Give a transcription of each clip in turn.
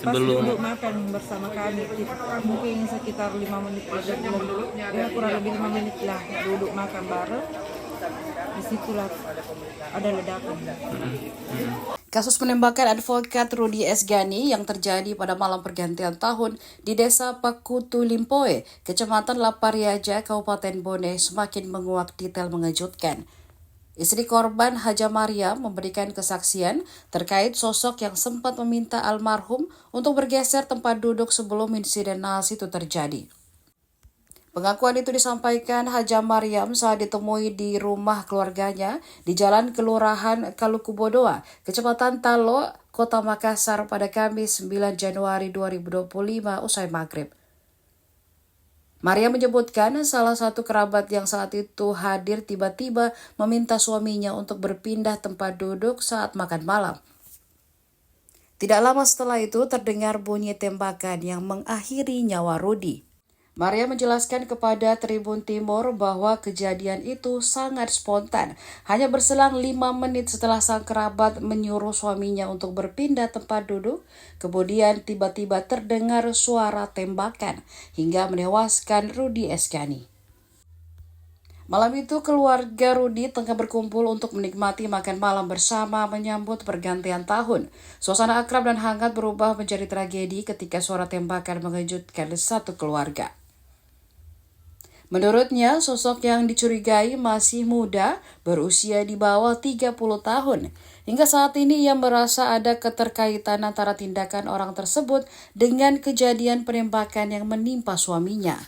pas sebelum duduk makan bersama kami, mungkin sekitar 5 menit ya kurang lebih 5 menit lah duduk makan bareng. Disitulah ada ledakan. Kasus penembakan advokat Rudy Esgani yang terjadi pada malam pergantian tahun di Desa Pakutu Limpoe, Kecamatan Lapariaja, Kabupaten Bone semakin menguak detail mengejutkan. Istri korban Haja Maryam memberikan kesaksian terkait sosok yang sempat meminta almarhum untuk bergeser tempat duduk sebelum insiden naas itu terjadi. Pengakuan itu disampaikan Haja Maryam saat ditemui di rumah keluarganya di Jalan Kelurahan Kalukubodoa, Kecamatan Talo, Kota Makassar pada Kamis 9 Januari 2025 usai maghrib. Maryam menyebutkan salah satu kerabat yang saat itu hadir tiba-tiba meminta suaminya untuk berpindah tempat duduk saat makan malam. Tidak lama setelah itu terdengar bunyi tembakan yang mengakhiri nyawa Rudy. Maria menjelaskan kepada Tribun Timur bahwa kejadian itu sangat spontan. Hanya berselang 5 menit setelah sang kerabat menyuruh suaminya untuk berpindah tempat duduk, kemudian tiba-tiba terdengar suara tembakan hingga menewaskan Rudy Esgani. Malam itu keluarga Rudy tengah berkumpul untuk menikmati makan malam bersama menyambut pergantian tahun. Suasana akrab dan hangat berubah menjadi tragedi ketika suara tembakan mengejutkan satu keluarga. Menurutnya, sosok yang dicurigai masih muda, berusia di bawah 30 tahun. Hingga saat ini ia merasa ada keterkaitan antara tindakan orang tersebut dengan kejadian penembakan yang menimpa suaminya.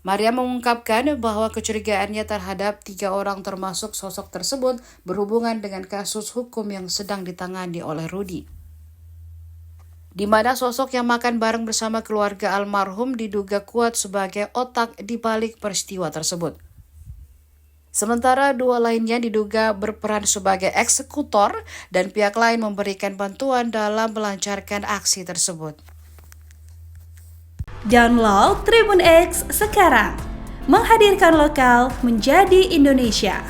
Maria mengungkapkan bahwa kecurigaannya terhadap 3 orang termasuk sosok tersebut berhubungan dengan kasus hukum yang sedang ditangani oleh Rudy, di mana sosok yang makan bareng bersama keluarga almarhum diduga kuat sebagai otak di balik peristiwa tersebut. Sementara 2 lainnya diduga berperan sebagai eksekutor dan pihak lain memberikan bantuan dalam melancarkan aksi tersebut. Download Tribun X sekarang, menghadirkan lokal menjadi Indonesia.